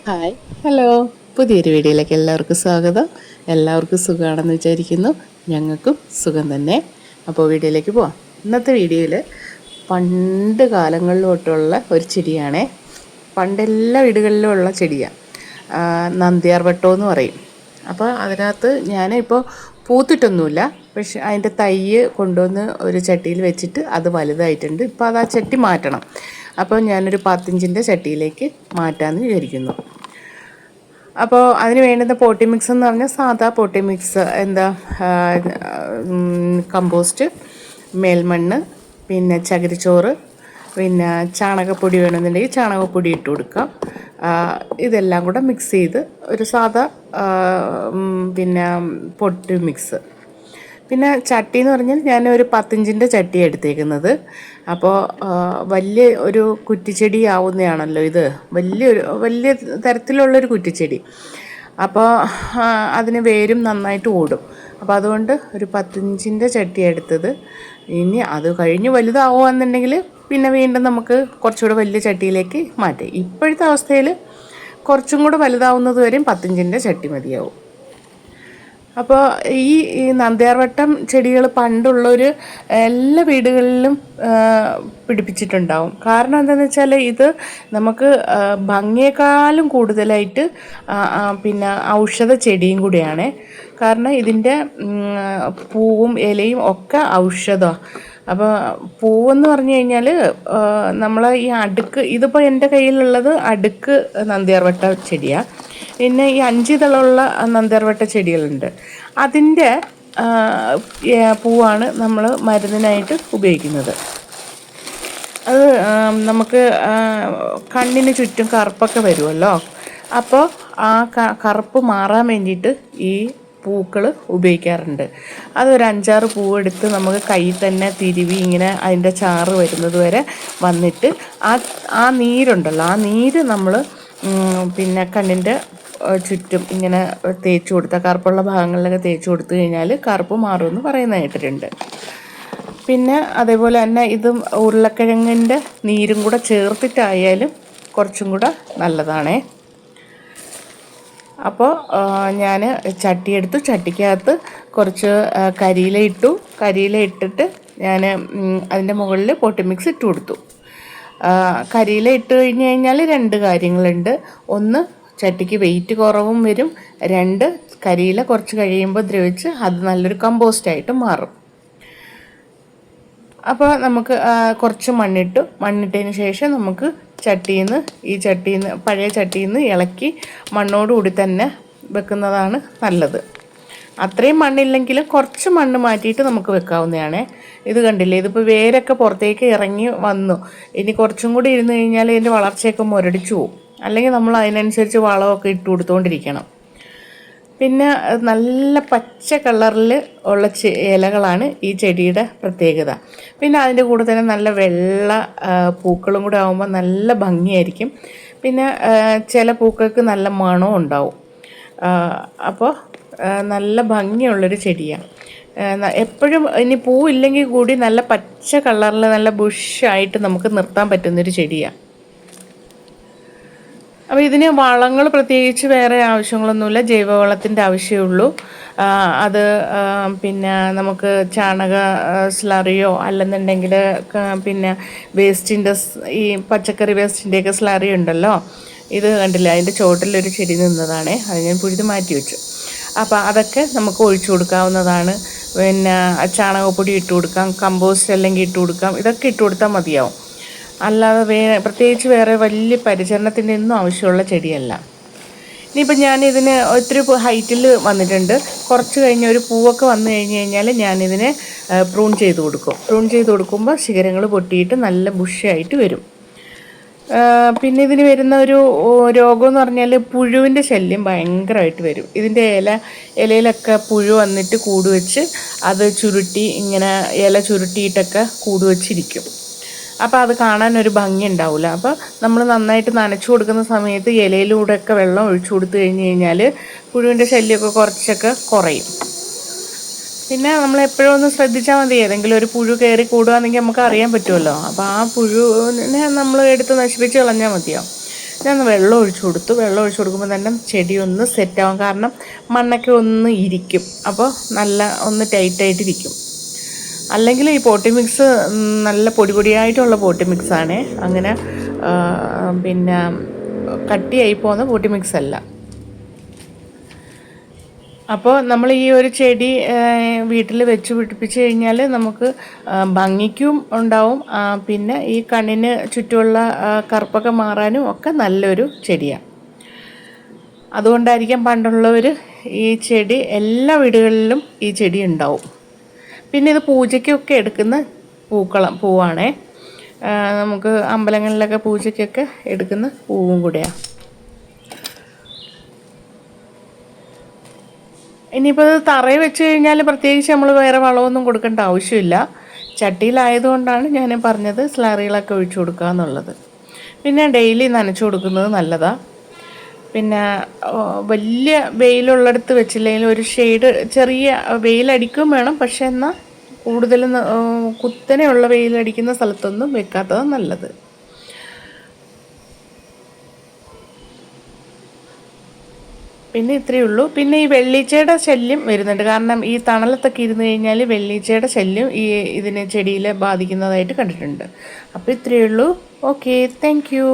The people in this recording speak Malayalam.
ഹായ് ഹലോ, പുതിയൊരു വീഡിയോയിലേക്ക് എല്ലാവർക്കും സ്വാഗതം. എല്ലാവർക്കും സുഖമാണെന്ന് വിചാരിക്കുന്നു. ഞങ്ങൾക്കും സുഖം തന്നെ. അപ്പോൾ വീഡിയോയിലേക്ക് പോവാം. ഇന്നത്തെ വീഡിയോയിൽ പണ്ട് കാലങ്ങളിൽ തൊട്ടുള്ള ഒരു ചെടിയാണേ. പണ്ടെല്ലാ വീടുകളിലും ഉള്ള ചെടിയാണ്. നന്ദ്യാർ വട്ടം എന്ന് പറയും. അപ്പോൾ അതിനകത്ത് ഞാനിപ്പോൾ പൂത്തിട്ടൊന്നുമില്ല, പക്ഷെ അതിൻ്റെ തൈ കൊണ്ടുവന്ന് ഒരു ചട്ടിയിൽ വെച്ചിട്ട് അത് വലുതായിട്ടുണ്ട്. ഇപ്പോൾ അത് ആ ചട്ടി മാറ്റണം. അപ്പോൾ ഞാനൊരു 10 ചട്ടിയിലേക്ക് മാറ്റാമെന്ന് വിചാരിക്കുന്നു. അപ്പോൾ അതിന് വേണ്ടുന്ന പോട്ടി മിക്സ് എന്ന് പറഞ്ഞാൽ സാധാ പോട്ടി മിക്സ് കമ്പോസ്റ്റ്, മേൽമണ്ണ്, പിന്നെ ചകിരിച്ചോറ്, പിന്നെ ചാണകപ്പൊടി വേണമെന്നുണ്ടെങ്കിൽ ചാണകപ്പൊടി ഇട്ട് കൊടുക്കാം. ഇതെല്ലാം കൂടെ മിക്സ് ചെയ്ത് ഒരു സാധാ പിന്നെ പൊട്ടി മിക്സ്. പിന്നെ ചട്ടി എന്ന് പറഞ്ഞാൽ ഞാനൊരു 10 ചട്ടി എടുത്തേക്കുന്നത്. അപ്പോൾ വലിയ ഒരു കുറ്റിച്ചെടി ആവുന്നതാണല്ലോ ഇത്, വലിയ തരത്തിലുള്ളൊരു കുറ്റിച്ചെടി. അപ്പോൾ അതിന് വേരും നന്നായിട്ട് ഓടും. അപ്പോൾ അതുകൊണ്ട് ഒരു 10 ചട്ടി എടുത്തത്. ഇനി അത് കഴിഞ്ഞ് വലുതാവുകയെന്നുണ്ടെങ്കിൽ പിന്നെ വീണ്ടും നമുക്ക് കുറച്ചുകൂടെ വലിയ ചട്ടിയിലേക്ക് മാറ്റാം. ഇപ്പോഴത്തെ അവസ്ഥയിൽ കുറച്ചും കൂടെ വലുതാവുന്നത് വരെയും 10 ചട്ടി മതിയാവും. അപ്പോൾ ഈ നന്ദ്യാർവട്ടം ചെടികൾ പണ്ടുള്ളൊരു എല്ലാ വീടുകളിലും പിടിപ്പിച്ചിട്ടുണ്ടാവും. കാരണം എന്താണെന്ന് വെച്ചാൽ ഇത് നമുക്ക് ഭംഗിയേക്കാളും കൂടുതലായിട്ട് പിന്നെ ഔഷധ ചെടിയും കൂടിയാണ്. കാരണം ഇതിൻ്റെ പൂവും ഇലയും ഒക്കെ ഔഷധമാണ്. അപ്പോൾ പൂവെന്ന് പറഞ്ഞു കഴിഞ്ഞാൽ നമ്മൾ ഈ അടുക്ക്, ഇതിപ്പോൾ എൻ്റെ കയ്യിലുള്ളത് അടുക്ക് നന്ദ്യാർവട്ട ചെടിയാണ്. പിന്നെ ഈ 5 ഇതളുള്ള നന്ദ്യാർവട്ട ചെടികളുണ്ട്. അതിൻ്റെ പൂവാണ് നമ്മൾ മരുന്നിനായിട്ട് ഉപയോഗിക്കുന്നത്. അത് നമുക്ക് കണ്ണിന് ചുറ്റും കറുപ്പൊക്കെ വരുമല്ലോ. അപ്പോൾ ആ കറുപ്പ് മാറാൻ വേണ്ടിയിട്ട് ഈ പൂക്കൾ ഉപയോഗിക്കാറുണ്ട്. അതൊരു 5-6 പൂവെടുത്ത് നമുക്ക് കയ്യിൽ തന്നെ തിരുവി ഇങ്ങനെ അതിൻ്റെ ചാറ് വരുന്നത് വരെ വന്നിട്ട് ആ നീരുണ്ടല്ലോ, ആ നീര് നമ്മൾ പിന്നെ കണ്ണിൻ്റെ ചുറ്റും ഇങ്ങനെ തേച്ച് കൊടുത്താൽ, കറുപ്പുള്ള ഭാഗങ്ങളിലൊക്കെ തേച്ച് കൊടുത്തു കഴിഞ്ഞാൽ കറുപ്പ് മാറുമെന്ന് പറയുന്നത് കേട്ടിട്ടുണ്ട്. പിന്നെ അതേപോലെ തന്നെ ഇതും ഉരുളക്കിഴങ്ങിൻ്റെ നീരും കൂടെ ചേർത്തിട്ടായാലും കുറച്ചും കൂടെ നല്ലതാണേ. അപ്പോൾ ഞാൻ ചട്ടിയെടുത്തു. ചട്ടിക്കകത്ത് കുറച്ച് കരിയില ഇട്ടു. കരിയില ഇട്ടിട്ട് ഞാൻ അതിൻ്റെ മുകളിൽ പോട്ടി മിക്സ് ഇട്ട് കൊടുത്തു. കരിയില ഇട്ട് കഴിഞ്ഞ് കഴിഞ്ഞാൽ 2 കാര്യങ്ങളുണ്ട്. ഒന്ന്, ചട്ടിക്ക് വെയിറ്റ് കുറവും വരും. 2, കരിയില കുറച്ച് കഴിയുമ്പോൾ ദ്രവിച്ച് അത് നല്ലൊരു കമ്പോസ്റ്റായിട്ട് മാറും. അപ്പോൾ നമുക്ക് കുറച്ച് മണ്ണിട്ടതിന് ശേഷം നമുക്ക് പഴയ ചട്ടിയിൽ നിന്ന് ഇളക്കി മണ്ണോടുകൂടി തന്നെ വെക്കുന്നതാണ് നല്ലത്. അത്രയും മണ്ണില്ലെങ്കിലും കുറച്ച് മണ്ണ് മാറ്റിയിട്ട് നമുക്ക് വെക്കാവുന്നതാണ്. ഇത് കണ്ടില്ലേ, ഇതിപ്പോൾ വേരൊക്കെ പുറത്തേക്ക് ഇറങ്ങി വന്നു. ഇനി കുറച്ചും കൂടി ഇരുന്ന് കഴിഞ്ഞാൽ ഇതിൻ്റെ വളർച്ചയൊക്കെ മുരടിച്ചു പോകും. അല്ലെങ്കിൽ നമ്മൾ അതിനനുസരിച്ച് വളമൊക്കെ ഇട്ട് കൊടുത്തുകൊണ്ടിരിക്കണം. പിന്നെ നല്ല പച്ച കളറിൽ ഉള്ള ഇലകളാണ് ഈ ചെടിയുടെ പ്രത്യേകത. പിന്നെ അതിൻ്റെ കൂടെ തന്നെ നല്ല വെള്ള പൂക്കളും കൂടെ ആകുമ്പോൾ നല്ല ഭംഗിയായിരിക്കും. പിന്നെ ചില പൂക്കൾക്ക് നല്ല മണവും ഉണ്ടാവും. അപ്പോൾ നല്ല ഭംഗിയുള്ളൊരു ചെടിയാണ്. എപ്പോഴും ഇനി പൂവില്ലെങ്കിൽ കൂടി നല്ല പച്ച കളറിൽ നല്ല ബുഷായിട്ട് നമുക്ക് നിർത്താൻ പറ്റുന്നൊരു ചെടിയാണ്. അപ്പോൾ ഇതിന് വളങ്ങൾ പ്രത്യേകിച്ച് വേറെ ആവശ്യങ്ങളൊന്നുമില്ല. ജൈവവളത്തിൻ്റെ ആവശ്യമേ. അത് പിന്നെ നമുക്ക് ചാണക സ്ലറിയോ അല്ലെന്നുണ്ടെങ്കിൽ പിന്നെ വേസ്റ്റിൻ്റെ ഈ പച്ചക്കറി വേസ്റ്റിൻ്റെയൊക്കെ സ്ലറി ഉണ്ടല്ലോ. ഇത് കണ്ടില്ല, അതിൻ്റെ ചോട്ടിലൊരു ചെടി നിന്നതാണേ. അത് ഞാൻ പുഴുത് മാറ്റി വെച്ചു. അപ്പോൾ അതൊക്കെ നമുക്ക് ഒഴിച്ചു കൊടുക്കാവുന്നതാണ്. പിന്നെ ചാണകപ്പൊടി ഇട്ട് കൊടുക്കാം, കമ്പോസ്റ്റ് അല്ലെങ്കിൽ ഇട്ട് കൊടുക്കാം. ഇതൊക്കെ ഇട്ട് കൊടുത്താൽ മതിയാവും. അല്ലാതെ പ്രത്യേകിച്ച് വേറെ വലിയ പരിചരണത്തിൻ്റെ ഒന്നും ആവശ്യമുള്ള ചെടിയല്ല. ഇനിയിപ്പോൾ ഞാനിതിന് ഒത്തിരി ഹൈറ്റിൽ വന്നിട്ടുണ്ട്. കുറച്ച് കഴിഞ്ഞ് ഒരു പൂവൊക്കെ വന്നു കഴിഞ്ഞ് കഴിഞ്ഞാൽ ഞാനിതിനെ പ്രൂൺ ചെയ്ത് കൊടുക്കും. പ്രൂൺ ചെയ്ത് കൊടുക്കുമ്പോൾ ശിഖരങ്ങൾ പൊട്ടിയിട്ട് നല്ല ബുഷായിട്ട് വരും. പിന്നെ ഇതിന് വരുന്ന ഒരു രോഗമെന്ന് പറഞ്ഞാൽ പുഴുവിൻ്റെ ശല്യം ഭയങ്കരമായിട്ട് വരും. ഇതിൻ്റെ ഇലയിലൊക്കെ പുഴു വന്നിട്ട് കൂട് വെച്ച് അത് ചുരുട്ടി ഇങ്ങനെ ഇല ചുരുട്ടിയിട്ടൊക്കെ കൂട് വെച്ചിരിക്കും. അപ്പോൾ അത് കാണാൻ ഒരു ഭംഗി ഉണ്ടാവില്ല. അപ്പോൾ നമ്മൾ നന്നായിട്ട് നനച്ചു കൊടുക്കുന്ന സമയത്ത് ഇലയിലൂടെയൊക്കെ വെള്ളം ഒഴിച്ചു കൊടുത്തു കഴിഞ്ഞ് കഴിഞ്ഞാൽ പുഴുവിൻ്റെ ശല്യമൊക്കെ കുറച്ചൊക്കെ കുറയും. പിന്നെ നമ്മൾ എപ്പോഴും ഒന്ന് ശ്രദ്ധിച്ചാൽ മതി. ഏതെങ്കിലും ഒരു പുഴു കയറി കൂടുകയാണെങ്കിൽ നമുക്ക് അറിയാൻ പറ്റുമല്ലോ. അപ്പോൾ ആ പുഴുവിനെ നമ്മൾ എടുത്ത് നശിപ്പിച്ച് കളഞ്ഞാൽ മതിയാവും. ഞാൻ വെള്ളം ഒഴിച്ചു കൊടുത്തു. വെള്ളം ഒഴിച്ചു കൊടുക്കുമ്പോൾ തന്നെ ചെടി ഒന്ന് സെറ്റാവും. കാരണം മണ്ണൊക്കെ ഒന്ന് ഇരിക്കും. അപ്പോൾ നല്ല ഒന്ന് ടൈറ്റായിട്ടിരിക്കും. അല്ലെങ്കിൽ ഈ പോട്ടി മിക്സ് നല്ല പൊടി പൊടിയായിട്ടുള്ള പോട്ടി മിക്സാണ്. അങ്ങനെ പിന്നെ കട്ടിയായി പോകുന്ന പോട്ടി മിക്സ് അല്ല. അപ്പോൾ നമ്മൾ ഈ ഒരു ചെടി വീട്ടിൽ വെച്ച് പിടിപ്പിച്ച് കഴിഞ്ഞാൽ നമുക്ക് ഭംഗിക്കും ഉണ്ടാവും. പിന്നെ ഈ കണ്ണിന് ചുറ്റുമുള്ള കറുപ്പൊക്കെ മാറാനും ഒക്കെ നല്ലൊരു ചെടിയാണ്. അതുകൊണ്ടായിരിക്കാം പണ്ടുള്ളവർ ഈ ചെടി എല്ലാ വീടുകളിലും ഈ ചെടി ഉണ്ടാവും. പിന്നെ ഇത് പൂജയ്ക്കൊക്കെ എടുക്കുന്ന പൂവാണേ. നമുക്ക് അമ്പലങ്ങളിലൊക്കെ പൂജയ്ക്കൊക്കെ എടുക്കുന്ന പൂവും കൂടെയാണ്. ഇനിയിപ്പോൾ ഇത് തറയിൽ വെച്ച് കഴിഞ്ഞാൽ പ്രത്യേകിച്ച് നമ്മൾ വേറെ വളമൊന്നും കൊടുക്കേണ്ട ആവശ്യമില്ല. ചട്ടിയിലായതുകൊണ്ടാണ് ഞാൻ പറഞ്ഞത് സ്ലറികളൊക്കെ ഒഴിച്ചു കൊടുക്കുക എന്നുള്ളത്. പിന്നെ ഡെയിലി നനച്ചു കൊടുക്കുന്നത് നല്ലതാണ്. പിന്നെ വലിയ വെയിലുള്ളിടത്ത് വെച്ചില്ലെങ്കിൽ ഒരു ഷെയ്ഡ് ചെറിയ വെയിലടിക്കും വേണം. പക്ഷെ എന്നാൽ കൂടുതലും കുത്തനെയുള്ള വെയിലടിക്കുന്ന സ്ഥലത്തൊന്നും വെക്കാത്തതാണ് നല്ലത്. പിന്നെ ഇത്രയേ ഉള്ളൂ. പിന്നെ ഈ വെള്ളീച്ചയുടെ ശല്യം വരുന്നുണ്ട്. കാരണം ഈ തണലത്തൊക്കെ ഇരുന്ന് കഴിഞ്ഞാൽ വെള്ളീച്ചയുടെ ശല്യം ഇതിനെ ചെടിയിൽ ബാധിക്കുന്നതായിട്ട് കണ്ടിട്ടുണ്ട്. അപ്പോൾ ഇത്രയേ ഉള്ളൂ. Okay, thank you.